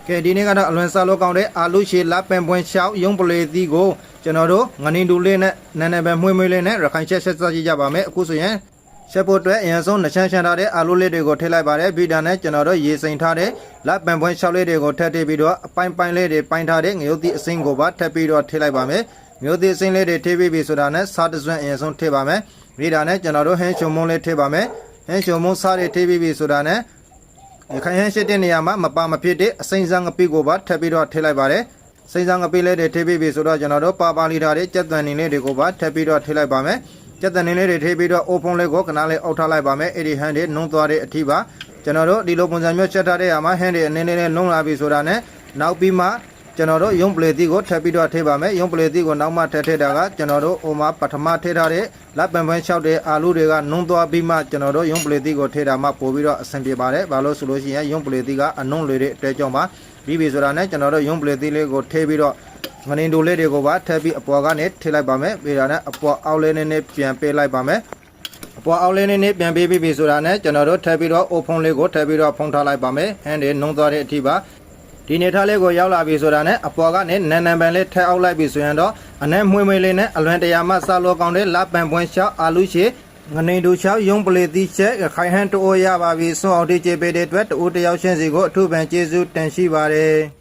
ကဲဒီနေ့ကတော့အလွန်စားလို့ကောင်းတဲ့အာလူရှည်လက်ပင်ပွင့်ရှောက်ရုံပလေသီးကိုကျွန်တော်တို့ငနင်းတူလေးနဲ့နန်းနန်းပဲမွှေးမွှေးလေးနဲ့ရခိုင်ချက်ဆက်စားကြည့်ကြပါမယ်အခုဆိုရင်ချက်ဖို့အတွက်အရင်ဆုံးနှချမ်းချမ်းထားတဲ့အာလူလေးတွေကိုထည့်လိုက်ပါတယ်ပြီးတာနဲ့ကျွန်တော်တို့ရေစိမ်ထားတဲ့လက်ပင်ပွင့်ရှောက်လေးတွေကိုထည့်ပြီးတော့အပိုင်းပိုင်းလေးတွေပိုင်းထားတဲ့ငရုတ်သီးအစိမ်းကိုပါထည့်ပြီးတော့ထည့်လိုက်ပါမယ်ငရုတ်သီးအစိမ်းလေးတွေထည့်ပြီးဆိုတာနဲ့စားတစွန်းအရင်ဆုံးထည့်ပါမယ်ပြီးတာနဲ့ကျွန်တော်တို့ဟင်းချုံမုံလေးထည့်ပါမယ်ဟင်းချုံမုံစားတွေထည့်ပြီးဆိုတာနဲ့ခိုင်ဟန်းရှိတဲ့နေရာမှာမပါမဖြစ်တဲ့အစိမ်းစားငပိကိုပါထည့်ပြီးတော့ထည့်လိုက်ပါတယ်စိမ်းစားငပိလေးတွေထည့်ပြီးဆိုတော့ကျွန်တော်တို့ပါလီထားတဲ့ကြက်သွန်နေလေးတွေကိုပါထည့်ပြီးတော့ထည့်လိုက်ပါမယ်ကြက်သွန်နေလေးတွေထည့်ပြီးတော့အိုးဖုံးလေးကိုခဏလေးအောက်ထားလိုက်ပါမယ်အဲ့ဒီဟန်းတွေနုံသွားတဲ့အထိပါကျွန်တော်တို့ဒီလိုပုံစံမျိုးချက်ထားတဲ့အခါမှာဟန်းတွေအနေနဲ့နုံလာပြီဆိုတာနဲ့နောက်ပြီးမှကျွန်တော်တို့ရုံပလေသီးကိုထည့်ပြီးတော့ထည့်ပါမယ်ရုံပလေသီးကိုနောက်မှထည့်တာကကျွန်တော်တို့အိုမှာပထမထည့်ထားတဲ့လက်ပံပန်းလျှောက်တဲ့အာလူတွေကနုံသွားပြီးမှကျွန်တော်တို့ရုံပလေသီးကိုထည့်တာမှပို့ပြီးတော့အဆင်ပြေပါတယ်ဘာလို့ဆိုလို့ရှိရင်ရုံပလေသီးကအနုံလေတဲ့အတဲကြောင့်ပါပြီးပြီဆိုတာနဲ့ကျွန်တော်တို့ရုံပလေသီးလေးကိုထည့်ပြီးတော့ငနင်းတိုလေးတွေကိုပါထည့်ပြီးအပေါ်ကနေထည့်လိုက်ပါမယ်ပြီးတာနဲ့အပေါ်အောက်လေးနဲ့ပြန်ပေးလိုက်ပါမယ်အပေါ်အောက်လေးနဲ့ပြန်ပေးပြီးဆိုတာနဲ့ကျွန်တော်တို့ထည့်ပြီးတော့အိုဖုံးလေးကိုထည့်ပြီးတော့ဖုံးထားလိုက်ပါမယ်ဟန်းတွေနုံသွားတဲ့အထိပါဒီနေထားလေးကိုရောက်လာပြီဆိုတာနဲ့အပေါ်ကနေနန်းနန်းပန်လေးထည့်အောက်လိုက်ပြီဆိုရင်တော့အနက်မွှေးမွှေးလေးနဲ့အလွန်တရာမှစားလို့ကောင်းတဲ့လက်ပံပွင့်ရှောက်အာလူရှည်ငနေတူရှောက်ရုံပလေသီးချက်ခိုင်ဟန်တိုးရပါပြီစွန့်အောင်တိကျေပေးတဲ့အတွက်တူတယောက်ချင်းစီကိုအထူးပန်ကျေးဇူးတင်ရှိပါတယ်